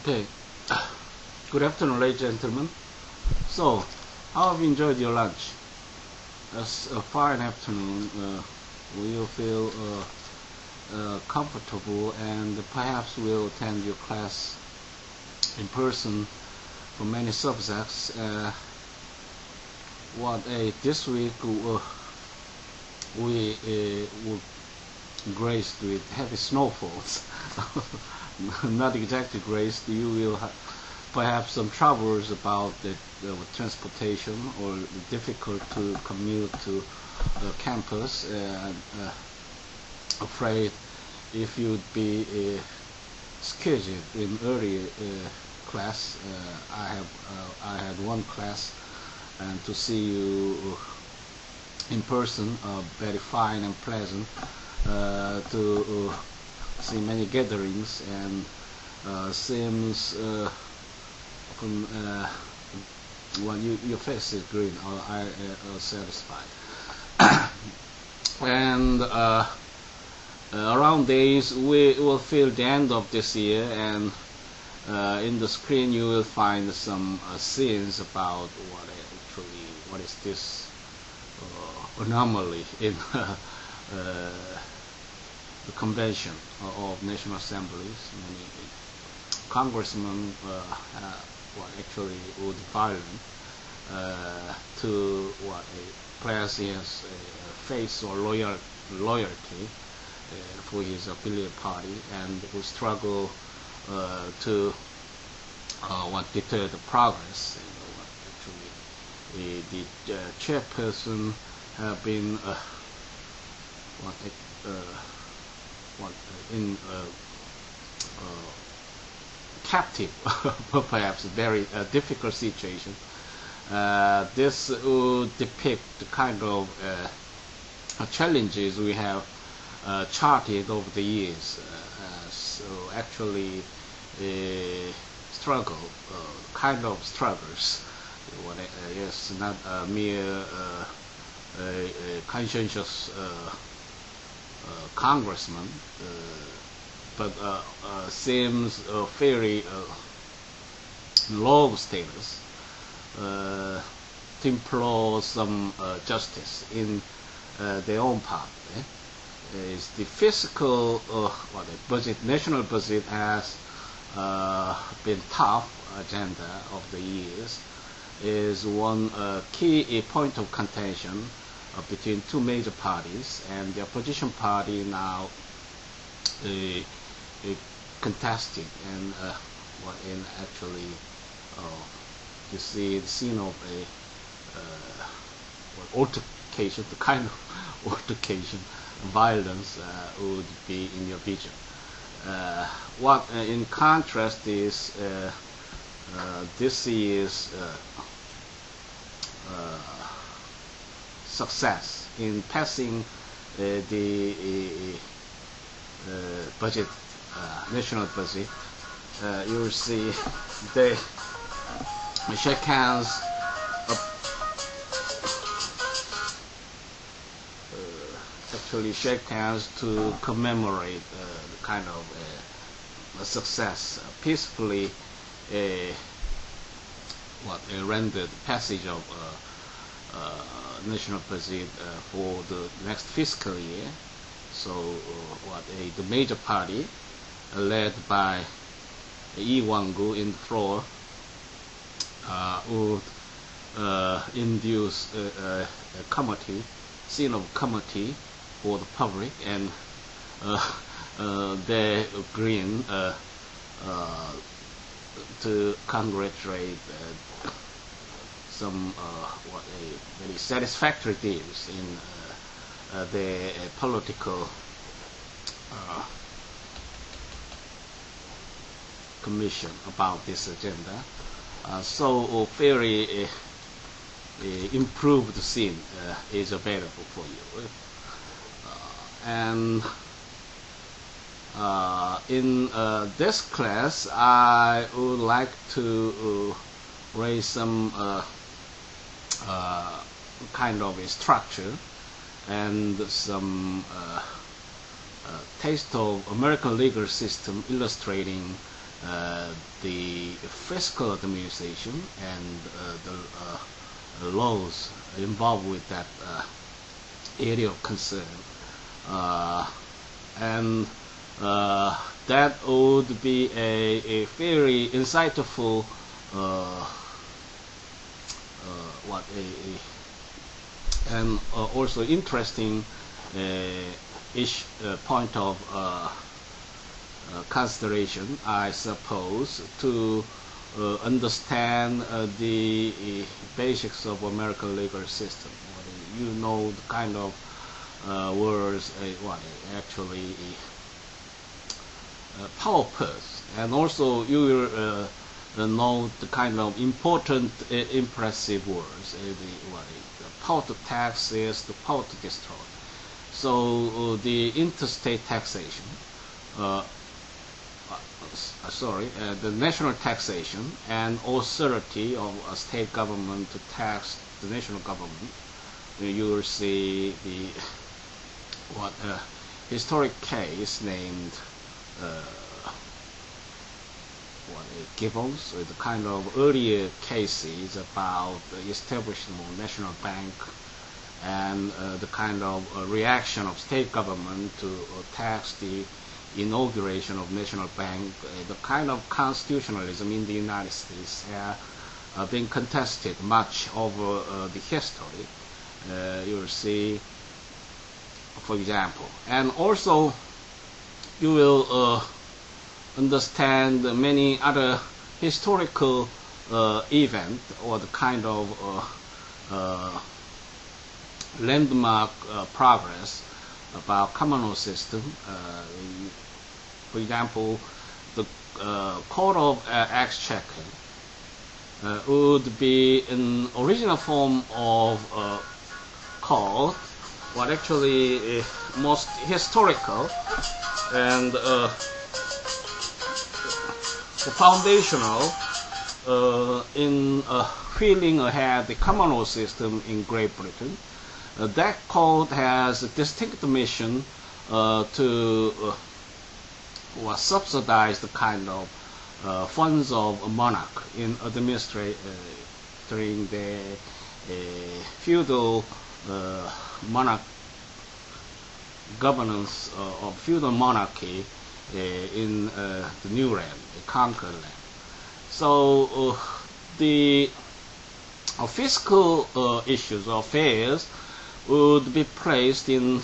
Okay. Good afternoon, ladies and gentlemen. So, how have you enjoyed your lunch? It's a fine afternoon. We will feel comfortable, and perhaps we'll attend your class in person for many subjects. This week we were graced with heavy snowfalls. Not exactly graced. You will have perhaps some troubles about the transportation, or difficult to commute to campus. Afraid if you'd be scheduled in early class. I had one class, and to see you in person, very fine and pleasant. To see many gatherings, and seems your face is green. I satisfied. And around days we will feel the end of this year, and in the screen you will find some scenes about what is this anomaly in the convention of National Assemblies. Many congressmen actually would violate to express his faith or loyalty for his affiliate party, and would struggle to deter the progress. Actually, the chairperson have been in captive, perhaps a very difficult situation. This would depict the kind of challenges we have charted over the years. So actually, struggle, kind of struggles. Yes, not a mere conscientious congressman, but seems very low status to implore some justice in their own part. Is the fiscal budget, national budget has been tough agenda of the years. Is one key point of contention between two major parties, and the opposition party now contesting, and in actually you see the scene of a altercation, the kind of altercation, violence would be in your vision. In contrast is this year's success in passing the budget, national budget. You will see they shake hands. Actually, shake hands to commemorate the kind of success, peacefully rendered passage of national budget for the next fiscal year. So the major party led by Lee Wang-gu in the floor would induce a committee, scene of committee for the public, and they agreed to congratulate some very satisfactory deals in the political commission about this agenda. So very improved scene is available for you. And in this class, I would like to raise some kind of a structure and some taste of American legal system, illustrating the fiscal administration and the laws involved with that area of concern, and that would be a very insightful and also interesting point of consideration, I suppose, to understand the basics of American legal system. You know the kind of words actually power purse, and also you will know the kind of important, impressive words. The power to tax is the power to destroy. So the interstate taxation, the national taxation and authority of a state government to tax the national government. You will see the historic case named Gibbons, with the kind of earlier cases about the establishment of national bank and the kind of reaction of state government to tax the inauguration of national bank. The kind of constitutionalism in the United States have been contested much over the history. You will see, for example, and also you will understand many other historical events or the kind of landmark progress about common law system. For example, the Court of Exchequer would be an original form of court, what actually most historical and foundational in wheeling ahead the common law system in Great Britain. That court has a distinct mission to subsidize the kind of funds of a monarch in administering the feudal monarch governance of feudal monarchy in the new land, the conquered land. So the fiscal issues or affairs would be placed in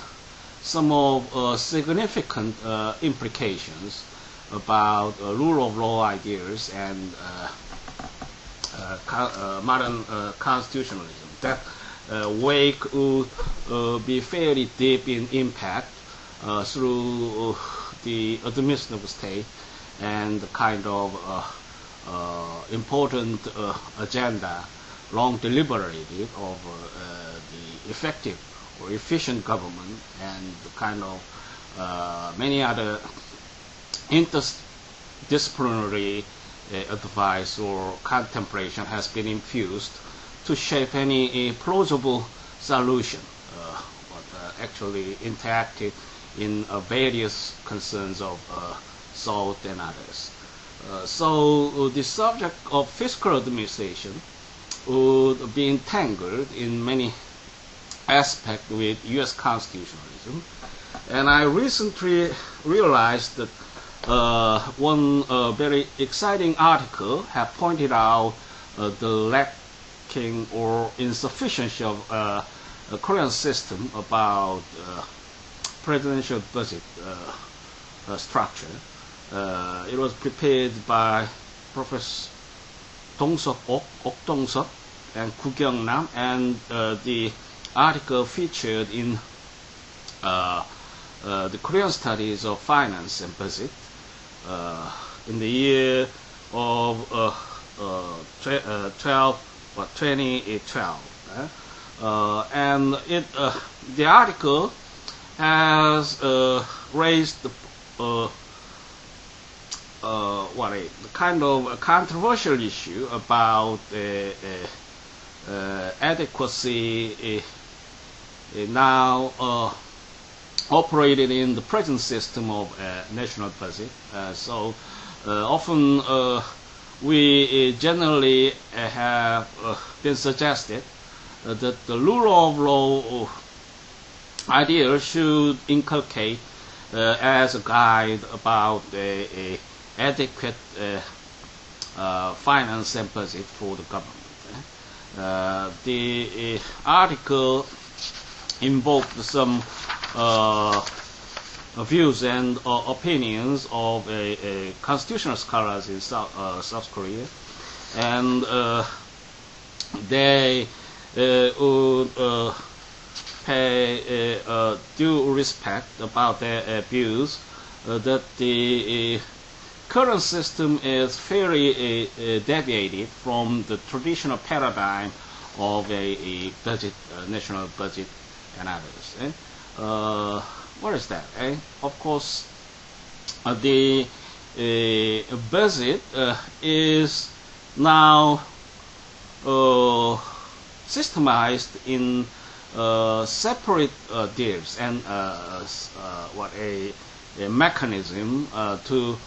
some of significant implications about rule of law ideas and modern constitutionalism. That wake would be fairly deep in impact through the administrative state and the kind of important agenda long deliberated of the effective or efficient government, and the kind of many other interdisciplinary advice or contemplation has been infused to shape any plausible solution, actually interacted in various concerns of SALT and others. So the subject of fiscal administration would be entangled in many aspects with U.S. constitutionalism. And I recently realized that one very exciting article have pointed out the lacking or insufficiency of a Korean system about presidential budget structure. It was prepared by Professor Dong-seok Ok Dong-seok and Gu Kyung-nam, and the article featured in the Korean Studies of Finance and Budget in the year of 2012. And the article has raised the kind of a controversial issue about adequacy now operated in the present system of national budget. So often we generally have been suggested that the rule of law idea should inculcate as a guide about a adequate finance and budget for the government. The article invoked some views and opinions of constitutional scholars in South Korea, and they would pay due respect about their views that the current system is very deviated from the traditional paradigm of a budget, national budget analysis. What is that? Of course, the budget is now systemized in separate deals and a mechanism to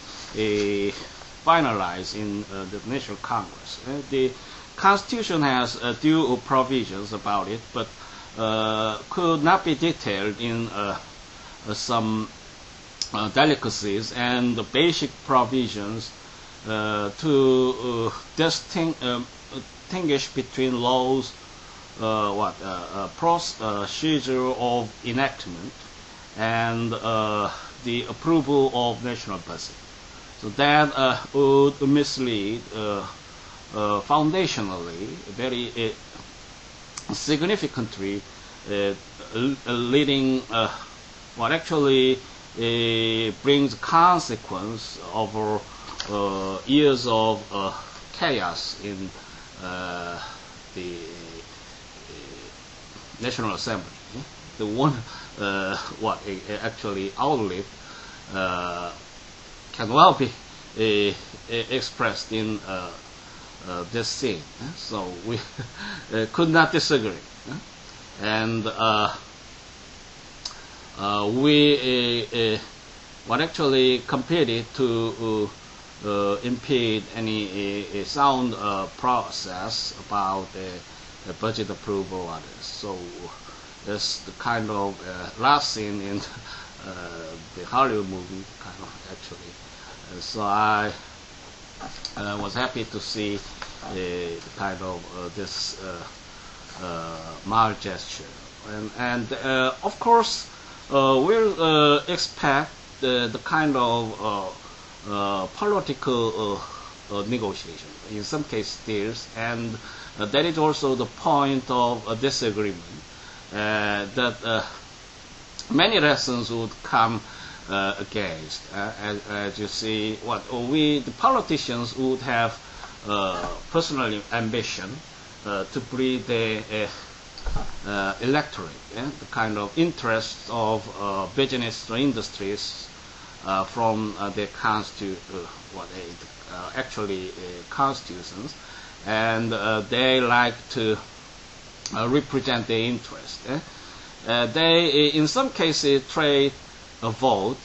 finalize in the National Congress. The Constitution has due provisions about it, but could not be detailed in some delicacies and the basic provisions to distinguish between laws, procedure of enactment, and the approval of national budget. So that would mislead foundationally, very significantly, leading what actually brings consequence over years of chaos in the National Assembly. The one actually outlived can well be expressed in this scene. So we could not disagree. And we actually competed to impede any sound process about budget approval or others. So that's the kind of last scene in the Hollywood movie, kind of actually. So I was happy to see kind of this mild gesture, and of course we'll expect the kind of political negotiation, in some cases deals, and that is also the point of disagreement, that many lessons would come against. As you see, the politicians would have personal ambition to breed the electorate, the kind of interests of business or industries from the constitutions, and they like to represent their interest. They, in some cases, trade a vote,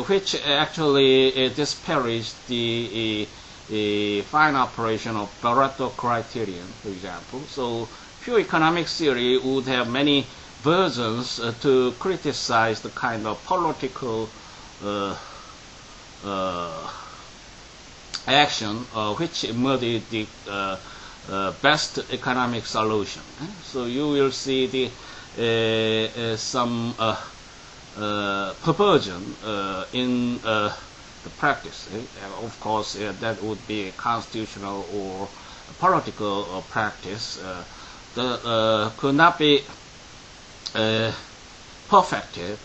which actually disparaged the fine operation of Pareto criterion, for example. So pure economic theory would have many versions to criticize the kind of political action which muddied the best economic solution. So you will see the some perversion in the practice. Of course, that would be a constitutional or a political practice that could not be perfected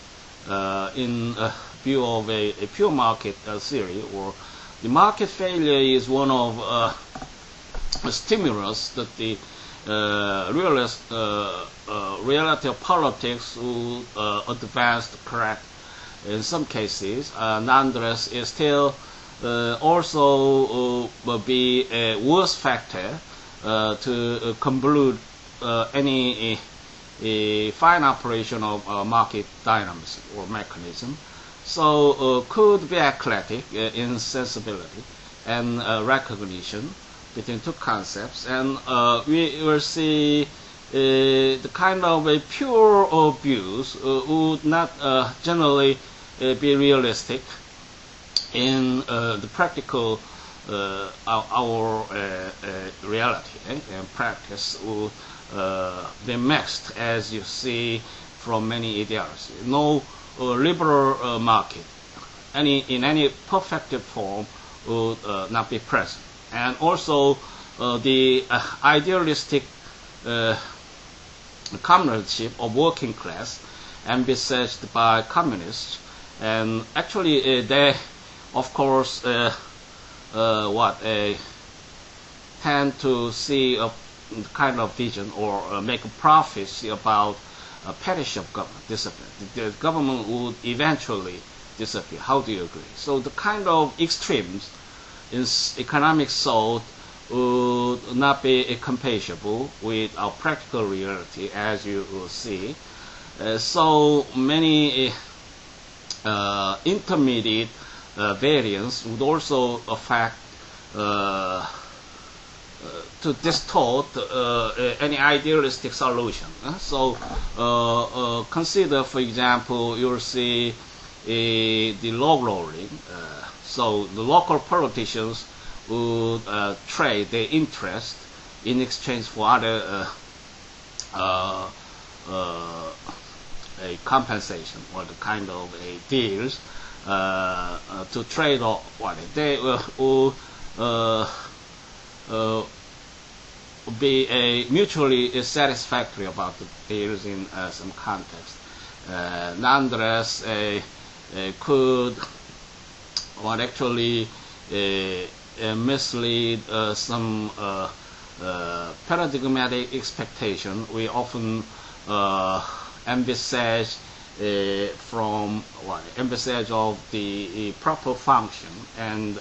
in view of a pure market theory, or the market failure is one of a stimulus that the reality of politics will advance to correct in some cases. Nonetheless, it still also will be a worse factor to convolute any fine operation of market dynamism or mechanism. So could be eclectic in sensibility and recognition between two concepts, and we will see the kind of a pure views would not generally be realistic in the practical our reality and practice would be mixed, as you see from many ideologies. No liberal market in any perfected form would not be present. And also the idealistic comradeship of working class envisaged by communists, and actually they of course tend to see a kind of vision or make a prophecy about a perish of government discipline. The government would eventually disappear. How do you agree? So the kind of extremes in economic thought would not be compatible with our practical reality, as you will see. So many intermediate variants would also affect to distort any idealistic solution. So consider, for example, you'll see the log rolling. So the local politicians would trade their interest in exchange for other a compensation or the kind of a deals to trade or what they will be a mutually satisfactory about the deals in some context. Nonetheless, could actually mislead some paradigmatic expectation we often envisage envisage of the proper function and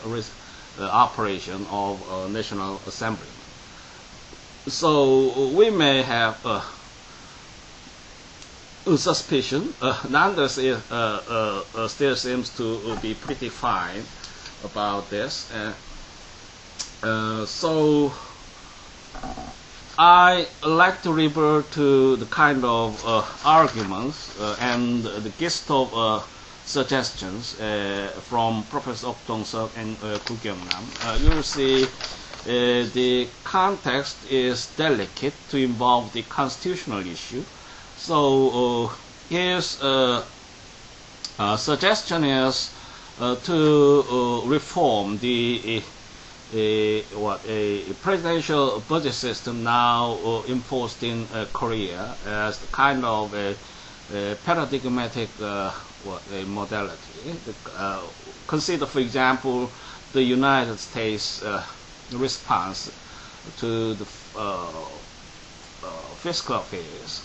operation of National Assembly. So we may have suspicion. Nonetheless, it still seems to be pretty fine about this. So I like to refer to the kind of arguments and the gist of suggestions from Professor Ok Dong-seok and Gu Kyung-nam. You will see the context is delicate to involve the constitutional issue. So his suggestion is to reform the a presidential budget system now enforced in Korea as the kind of a paradigmatic modality. Consider, for example, the United States response to the fiscal affairs.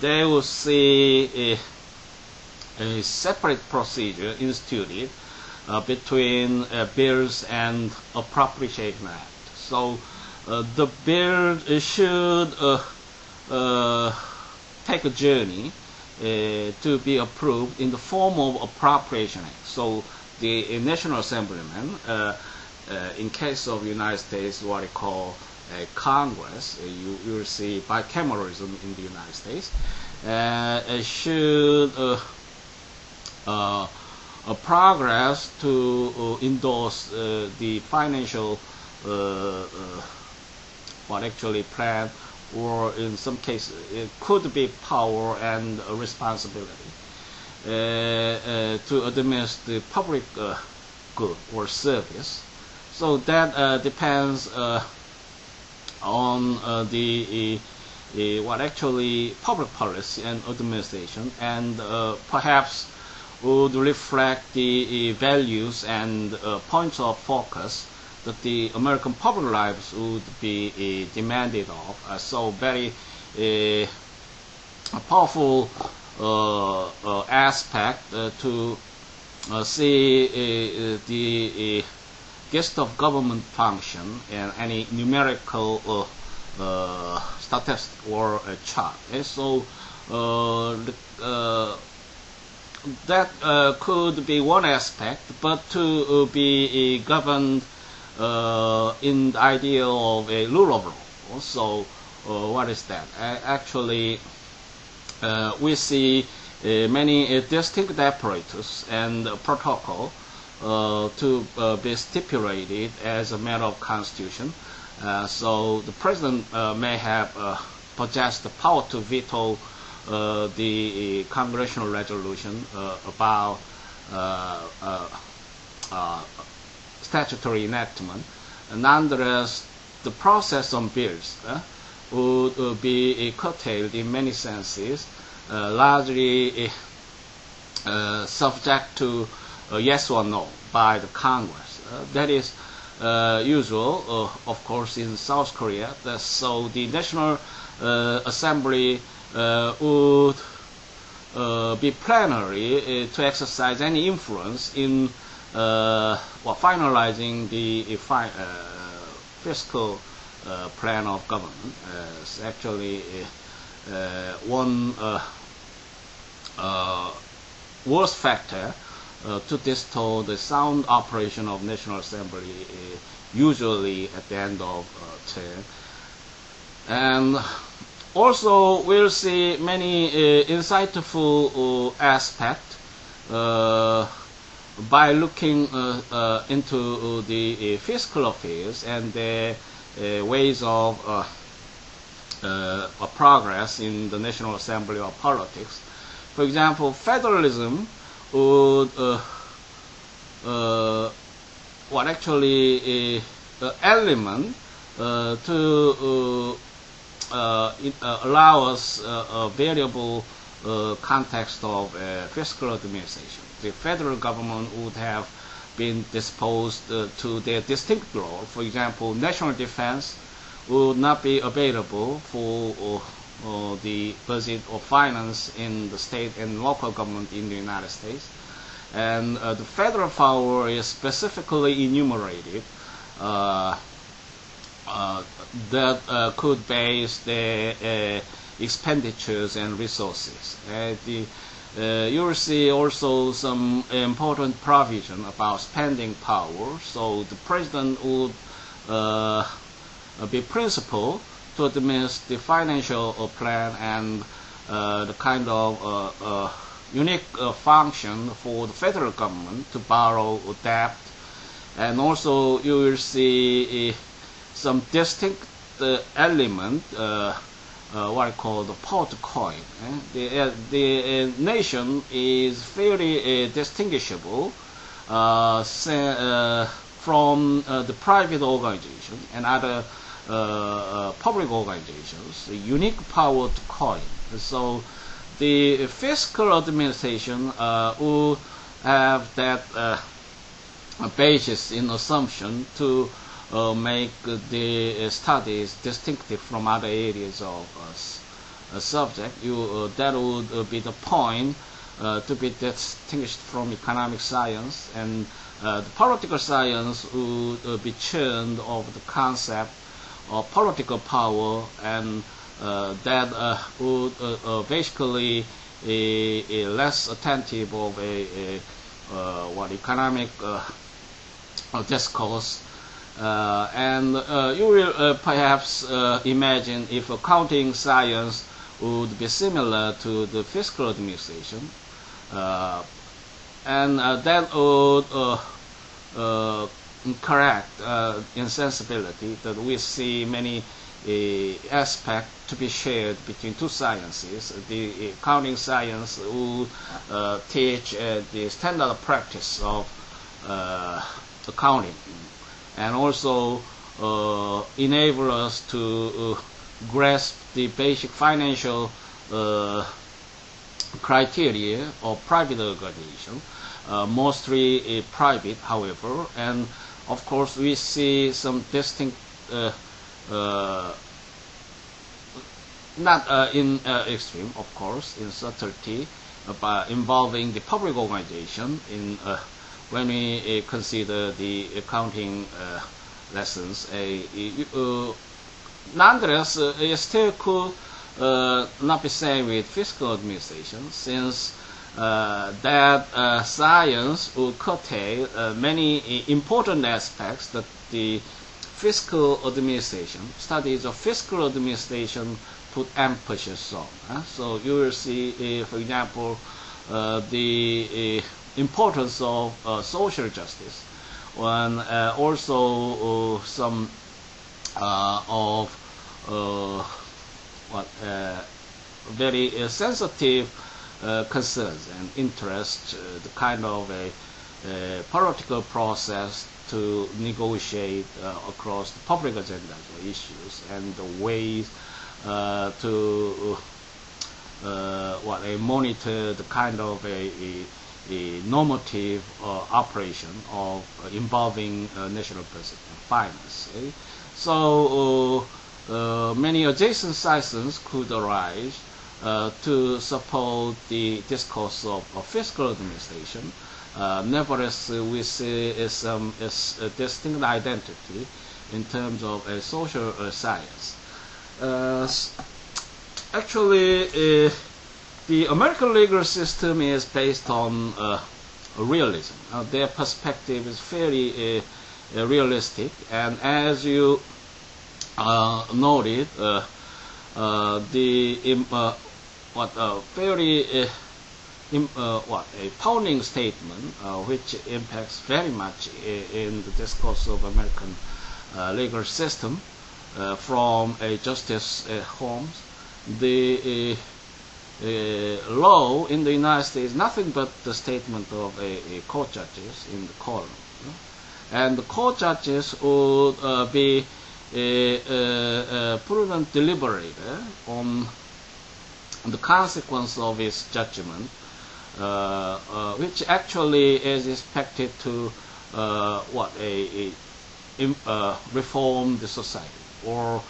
They will see a separate procedure instituted between bills and appropriation act. So the bill should take a journey to be approved in the form of appropriation act. So the National Assemblyman, in case of United States, what they call Congress, you will see bicameralism in the United States, should progress to endorse the financial plan, or in some cases it could be power and responsibility to administer the public good or service. So that depends on the public policy and administration, and perhaps would reflect the values and points of focus that the American public lives would be demanded of. So very powerful aspect to see the gist of government function and any numerical statistic or chart. So that could be one aspect, but to be governed in the idea of a rule of law. So what is that? Actually, we see many distinct apparatus and protocol to be stipulated as a matter of constitution. So the president may have possess the power to veto the congressional resolution about statutory enactment. Nonetheless, the process on bills would be curtailed in many senses, largely subject to yes or no by the Congress. That is usual, of course, in South Korea. So the National Assembly would be plenary to exercise any influence in finalizing the fiscal plan of government. It's actually one worst factor to distort the sound operation of National Assembly, usually at the end of term. And also, we'll see many insightful aspects by looking into the fiscal affairs and the ways of progress in the National Assembly of politics. For example, federalism would element to allow us a variable context of fiscal administration. The federal government would have been disposed to their distinct role. For example, national defense would not be available for the budget or finance in the state and local government in the United States. And the federal power is specifically enumerated that could base their expenditures and resources. You will see also some important provision about spending power. So the president would be principal to administer the financial plan and the kind of unique function for the federal government to borrow debt. And also you will see some distinct element, what I call the pot coin. The nation is fairly distinguishable from the private organization and other public organizations, a unique power to coin. So the fiscal administration will have that basis in assumption to make the studies distinctive from other areas of subject. That would be the point to be distinguished from economic science, and the political science would be churned of the concept of political power, and that would basically less attentive of economic discourse. And you will perhaps imagine if accounting science would be similar to the fiscal administration, and that would correct insensibility that we see many aspects to be shared between two sciences. The accounting science will teach the standard practice of accounting, and also enable us to grasp the basic financial criteria of private organization, mostly private, however. And of course, we see some distinct, not in extreme, of course, in subtlety, but involving the public organization in when we consider the accounting lessons. Nonetheless, it still could not be same with fiscal administration, since that science would curtail many important aspects that the fiscal administration, studies of fiscal administration put emphasis on. So you will see, for example, the importance of social justice, and also some of very sensitive concerns and interests, the kind of a political process to negotiate across the public agendas or issues, and the ways to monitor the kind of a normative operation of involving national budget and finance. So many adjacent sciences could arise to support the discourse of fiscal administration. Nevertheless, we see some distinct identity in terms of a social science. Actually, the American legal system is based on realism. Their perspective is fairly realistic, and as you noted, a founding statement which impacts very much in the discourse of American legal system from Justice Holmes. The law in the United States is nothing but the statement of a court judges in the court, and the court judges would be prudent deliberator on the consequence of its judgment, which actually is expected to reform the society or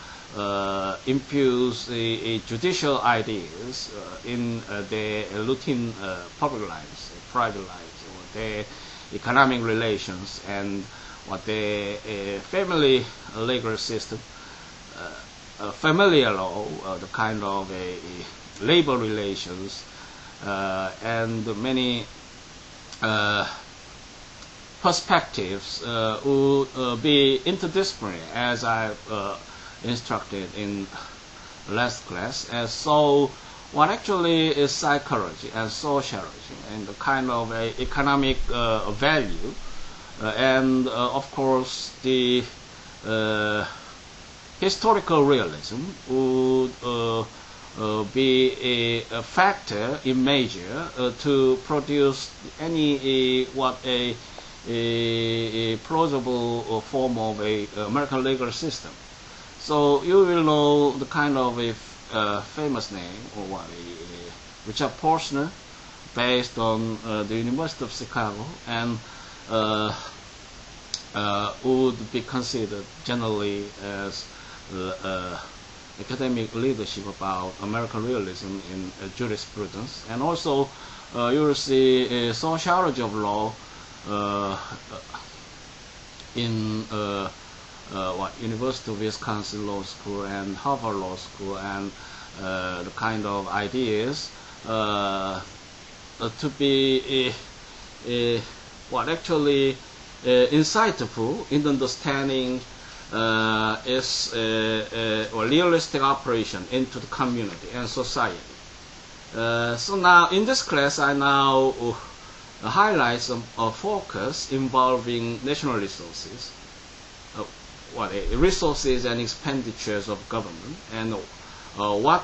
infuse judicial ideas in their routine public lives, private lives, or their economic relations, and their family legal system, familiar law, the kind of labor relations, and many perspectives would be interdisciplinary, as I've instructed in last class. And so what actually is psychology and sociology and the kind of economic value, and of course the historical realism would be a factor in measure to produce any a plausible form of a American legal system. So you will know the kind of a famous name, or Richard Posner, based on the University of Chicago, and would be considered generally as academic leadership about American realism in jurisprudence. And also you will see sociology of law in University of Wisconsin Law School and Harvard Law School, and the kind of ideas to be actually insightful in understanding is a realistic operation into the community and society. So now in this class I now highlight some focus involving national resources, resources and expenditures of government, and what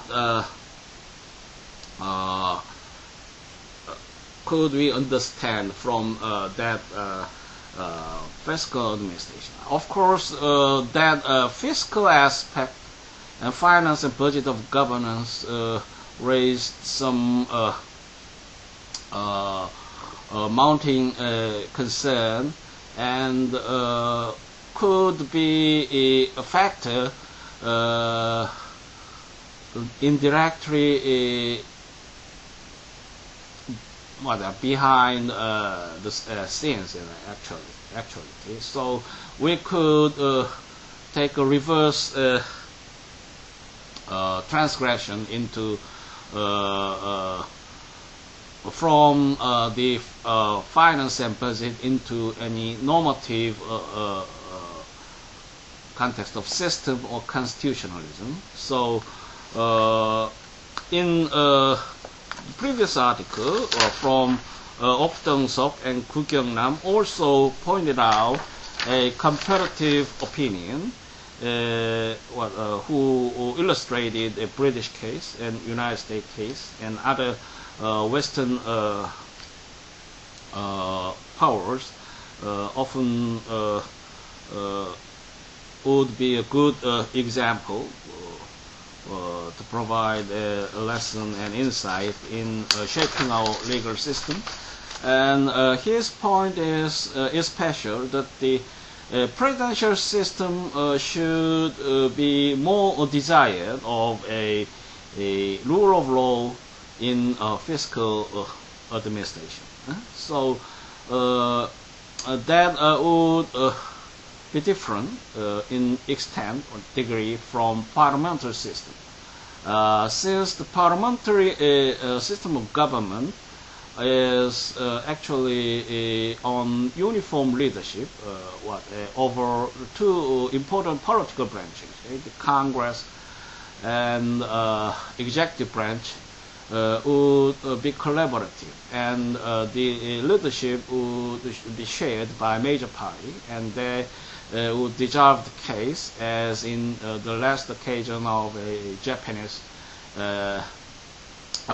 could we understand from that fiscal administration. Of course, that fiscal aspect and finance and budget of governance raised some mounting concern, and could be a factor indirectly behind the scenes actually. So we could take a reverse transgression into from the finance and budget into any normative context of system or constitutionalism. So in the previous article from Ok Dong-sok and Gu Kyung-nam also pointed out a comparative opinion who illustrated a British case and United States case and other Western powers often would be a good example to provide a lesson and insight in shaping our legal system. And his point is special that the presidential system should be more desired of a rule of law in fiscal administration. So that would be different in extent or degree from parliamentary system. Since the parliamentary system of government is actually on uniform leadership over two important political branches, the Congress and executive branch would be collaborative, and the leadership would be shared by a major party, and they would resolve the case as in the last occasion of a Japanese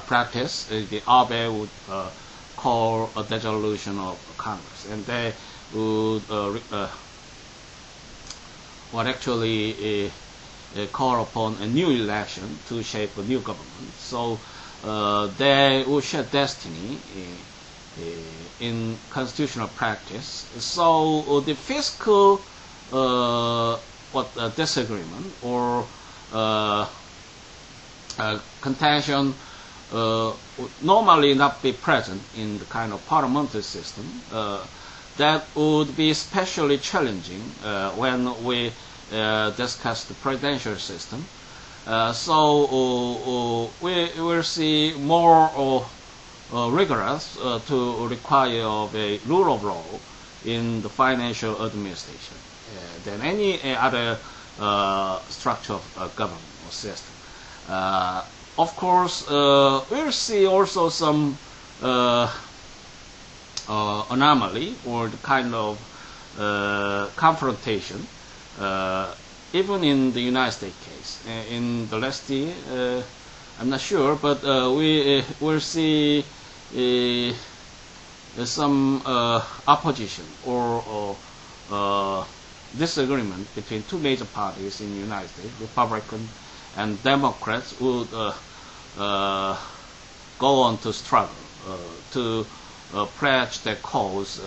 practice. The Abe would call a dissolution of Congress, and they would actually call upon a new election to shape a new government. So they will share destiny in constitutional practice. So the fiscal disagreement or contention would normally not be present in the kind of parliamentary system. That would be especially challenging when we discuss the presidential system. So we will see more rigorous to require of a rule of law in the financial administration than any other structure of government or system. Of course, we'll see also some anomaly or the kind of confrontation even in the United States case. In the last year, I'm not sure, but we will see some opposition or disagreement between two major parties in the United States, Republican and Democrats, would go on to struggle to pledge their cause.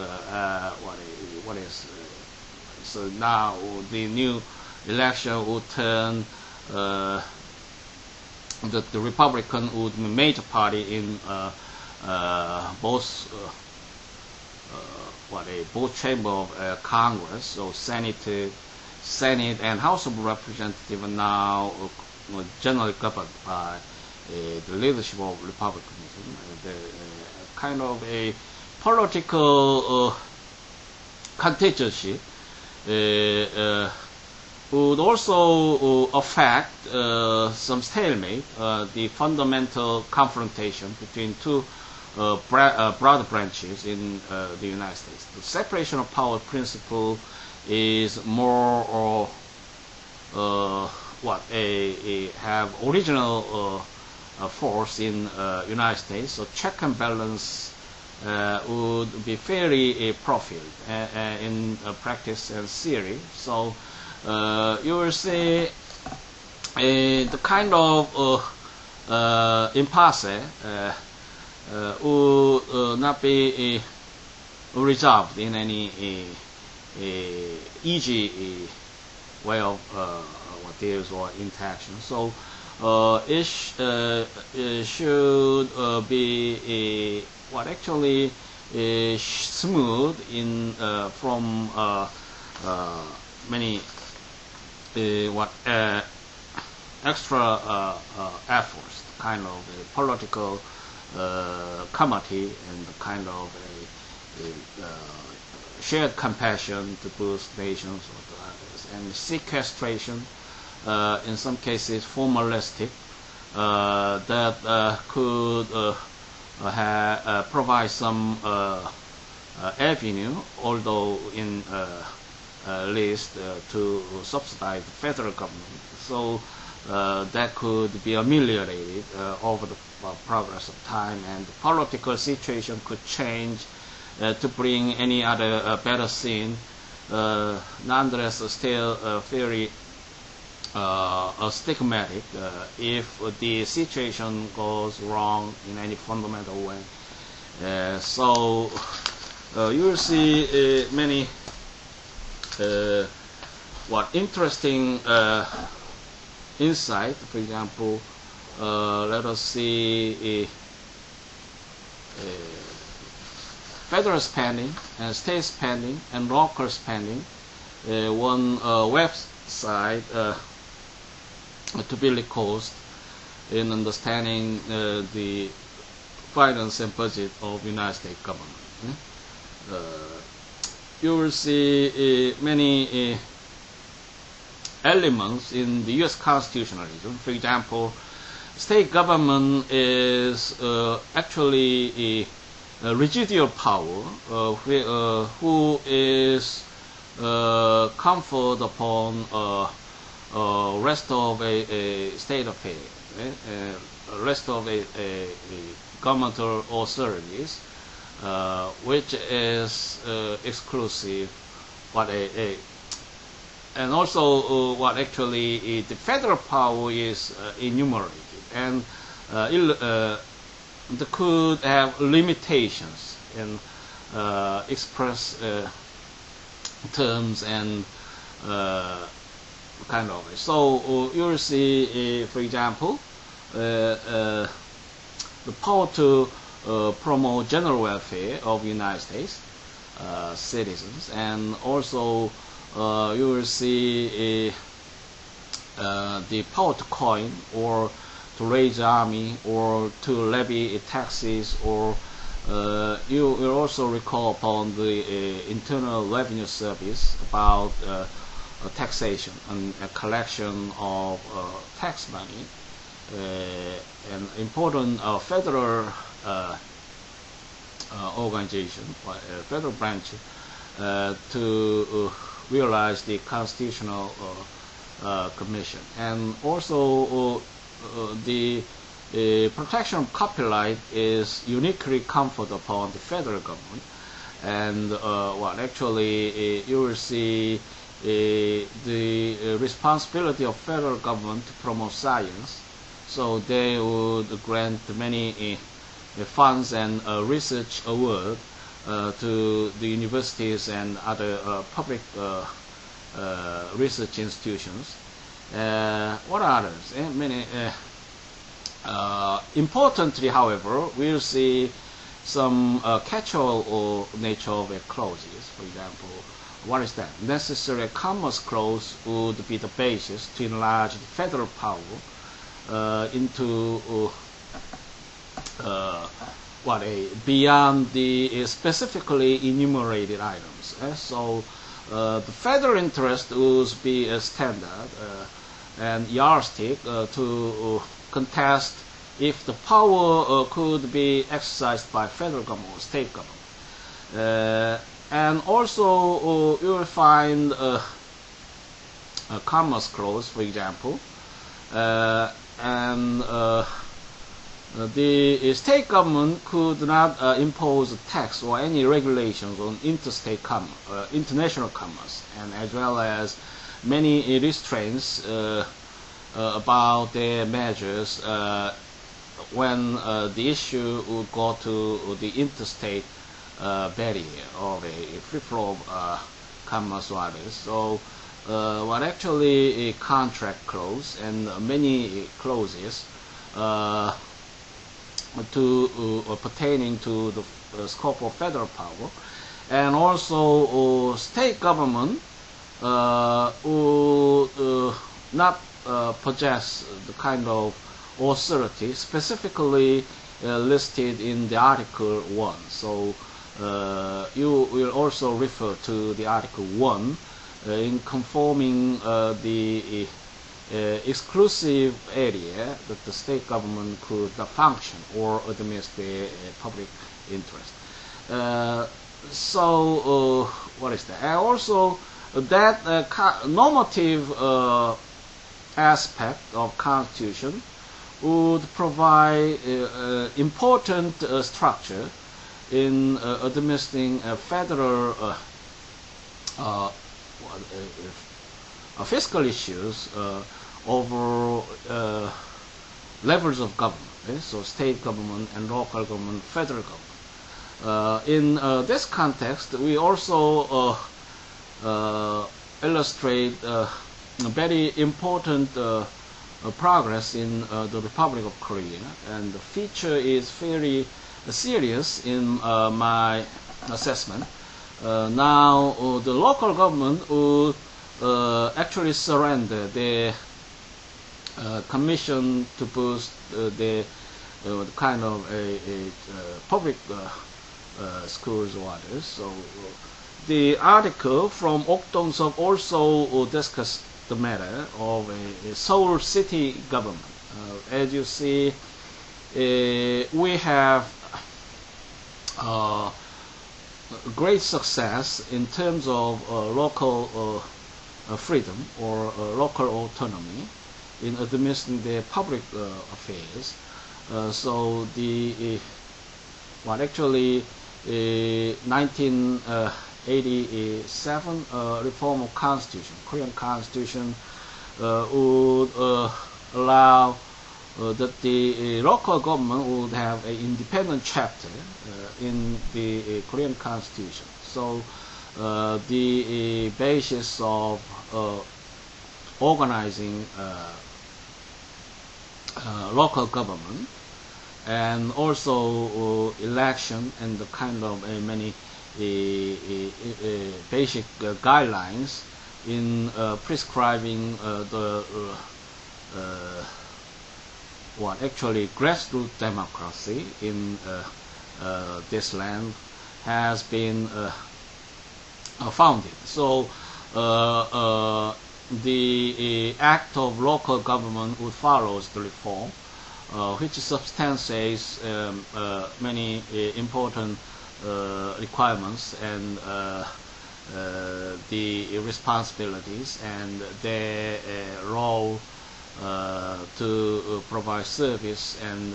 So now the new election would turn the Republican would be a major party in both chambers of Congress, so Senate and House of Representatives are now generally governed by the leadership of Republicanism. The kind of a political contingency would also affect some stalemate, the fundamental confrontation between two broad branches in the United States. The separation of power principle is more have original force in United States. So check and balance would be fairly profiled in practice and theory. So you will see the kind of impasse would not be resolved in any easy way of deals or interaction. So it should be actually smooth in from many extra efforts, kind of political comity and kind of a shared compassion to boost nations or to others, and sequestration, in some cases formalistic, that could provide some avenue, although in least to subsidize the federal government. So that could be ameliorated over the progress of time, and the political situation could change to bring any other better scene. Nonetheless, still very stigmatic if the situation goes wrong in any fundamental way. So you will see many interesting insight. For example, let us see federal spending and state spending and local spending. One website to be recalled in understanding the finance and budget of United States government. You will see many elements in the U.S. constitutionalism. For example, state government is actually a residual power who is conferred upon rest of a state affair, rest of a governmental authorities, which is exclusive, and also what actually the federal power is enumerated, and they could have limitations in express terms and kind of. So you will see, for example, the power to promote general welfare of United States citizens, and also you will see the power to coin or to raise the army or to levy taxes, or you will also recall upon the Internal Revenue Service about taxation and collection of tax money, an important federal organization, federal branch, to realize the constitutional commission. And also the protection of copyright is uniquely conferred upon the federal government, and actually you will see the responsibility of federal government to promote science. So they would grant many funds and research award to the universities and other public research institutions. What others? Many. Importantly, however, we'll see some catch-all nature of clauses. For example, what is that? Necessary commerce clause would be the basis to enlarge the federal power into beyond the specifically enumerated items. So the federal interest would be a standard and yardstick to contest if the power could be exercised by federal government or state government. And also you will find a commerce clause, for example, and the state government could not impose a tax or any regulations on interstate international commerce, and as well as many restraints about their measures when the issue would go to the interstate barrier of a free flow of commerce or others. So what actually a contract clause and many clauses pertaining to the scope of federal power, and also state government would not possess the kind of authority specifically listed in the Article 1. So you will also refer to the Article 1 in conforming the exclusive area that the state government could function or administer the public interest. What is that? And also that normative aspect of Constitution would provide important structure in administering federal fiscal issues over levels of government, so state government and local government, federal government. In this context, we also illustrate very important progress in the Republic of Korea, and the feature is very serious in my assessment. Now the local government would actually surrender their commission to boost the kind of public schools or others. So the article from Okdong-seok also discussed the matter of a Seoul city government. As you see, we have great success in terms of local freedom or local autonomy in administering their public affairs. So the actually 1987 reform of Constitution, Korean Constitution, would allow that the local government would have an independent chapter in the Korean Constitution. So the basis of organizing local government and also election and the kind of many basic guidelines in prescribing the actually grassroots democracy in this land has been founded. So the act of local government would follow the reform, which substantiates many important requirements and the responsibilities and their role to provide service and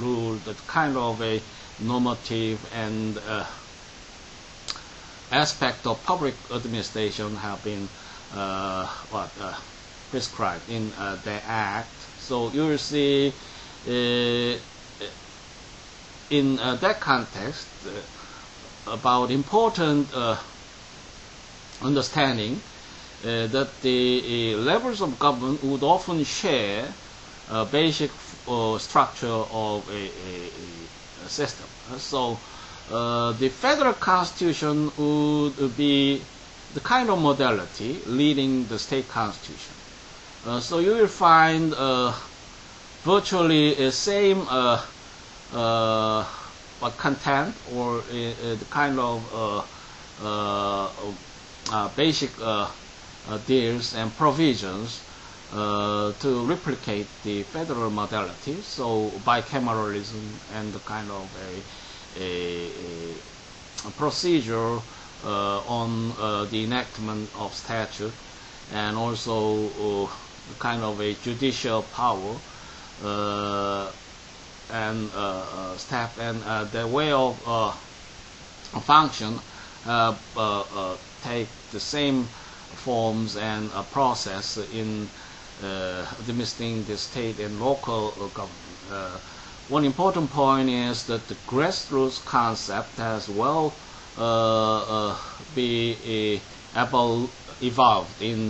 rule, that kind of a normative and aspect of public administration have been prescribed in the Act. So you will see in that context about important understanding that the levels of government would often share a basic structure of a system. So the federal constitution would be the kind of modality leading the state constitution. So you will find virtually the same content or the kind of basic deals and provisions to replicate the federal modality. So bicameralism and the kind of a procedure on the enactment of statute, and also kind of a judicial power and staff, and the way of function take the same forms and process in administering the state and local government. One important point is that the grassroots concept has well evolved in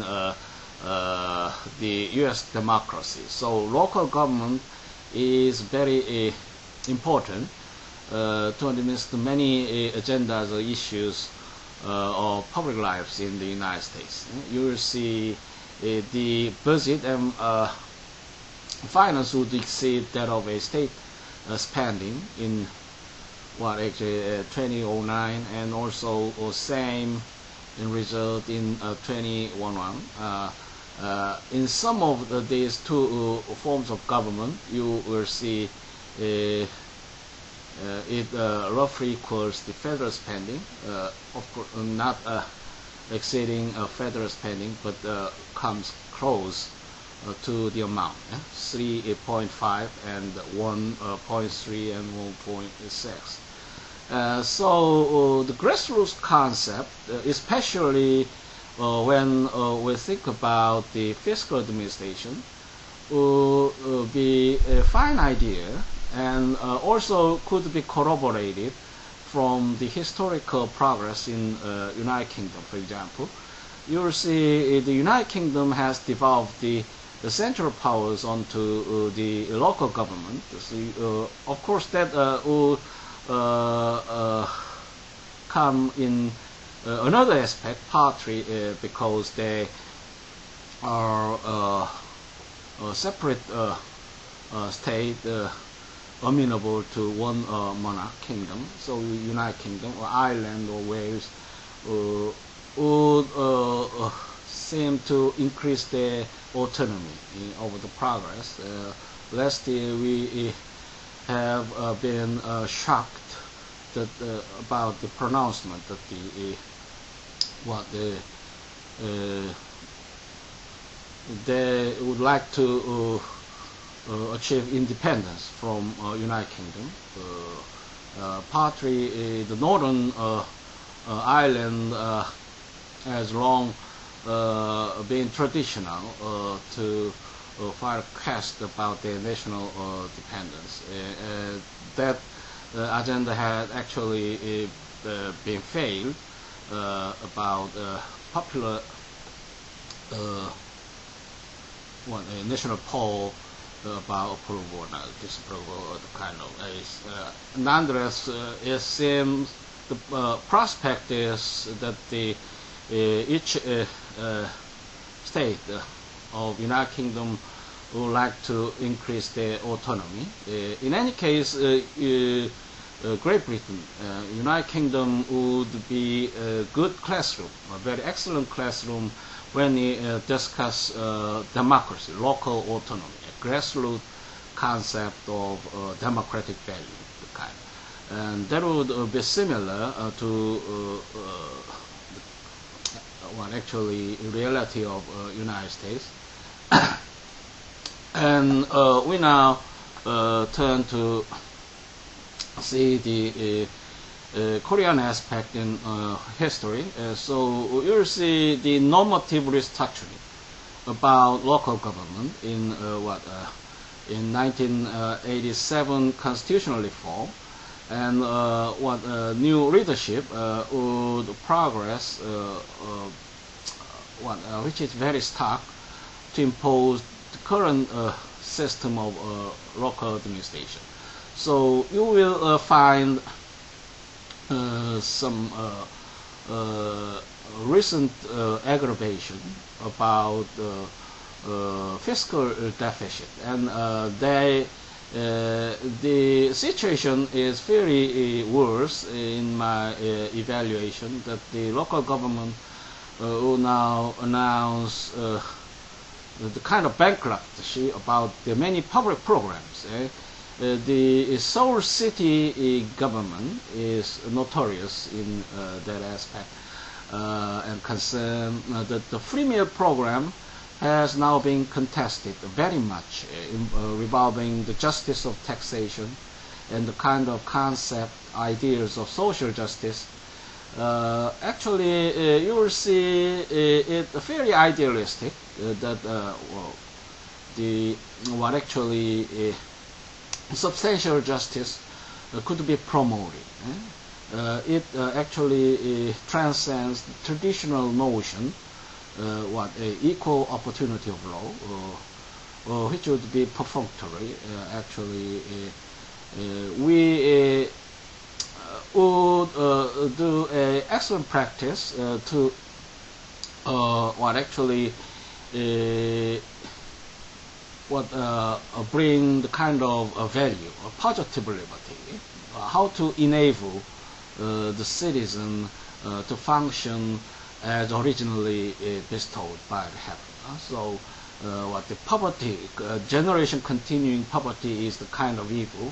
the U.S. democracy. So local government is very important to administer many agendas or issues of public lives in the United States. You will see the budget and finance would exceed that of a state spending in what actually 2009, and also same in result in 2011. In some of these two forms of government, you will see it roughly equals the federal spending, of course not exceeding federal spending, but comes close to the amount, 3.5 and 1.3 and 1.6. So the grassroots concept, especially when we think about the fiscal administration, will be a fine idea, and also could be corroborated from the historical progress in United Kingdom. For example, you will see the United Kingdom has devolved the central powers onto the local government. So, of course, that will come in another aspect, partly because they are a separate state amenable to one monarch kingdom. So United Kingdom or Ireland or Wales would seem to increase their autonomy over the progress. Last year we have been shocked that, about the pronouncement that they would like to achieve independence from United Kingdom. Partly the Northern Ireland has long been traditional to file a quest about their national dependence. That agenda had actually been failed about popular national poll about approval or disapproval or the kind of nonetheless, it seems the prospect is that the each state of United Kingdom would like to increase their autonomy. In any case, Great Britain, United Kingdom would be a good classroom, a very excellent classroom when we discuss democracy, local autonomy, a grassroots concept of democratic value, the kind. And that would be similar to actually reality of United States. And we now turn to see the Korean aspect in history. So you'll see the normative restructuring about local government in in 1987 constitutional reform, and new leadership would progress which is very stark to impose the current system of local administration. So you will find some recent aggravation about fiscal deficit, and the situation is very worse in my evaluation, that the local government will now announce the kind of bankruptcy about the many public programs. The Seoul city government is notorious in that aspect, and concern that the free meal program has now been contested very much, revolving the justice of taxation and the kind of concept, ideas of social justice. Actually, you will see it very idealistic, that substantial justice could be promoted. It actually transcends the traditional notion, equal opportunity of law, which would be perfunctory. Actually, we would do an excellent practice to bring the kind of value, positive liberty, how to enable the citizen to function as originally bestowed by the heaven. So what the poverty, generation continuing poverty is the kind of evil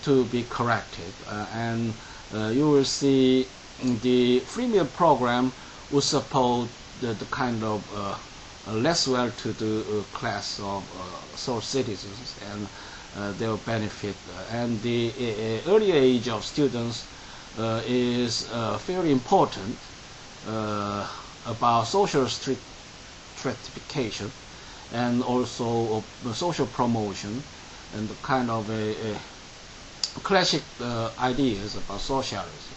to be corrected, and you will see the free meal program will support the kind of less well-to-do class of sole citizens, and they will benefit. And the early age of students is very important about social stratification and also social promotion, and the kind of classic ideas about socialism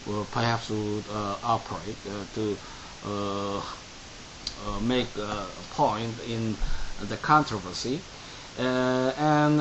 will perhaps would operate to make a point in the controversy, and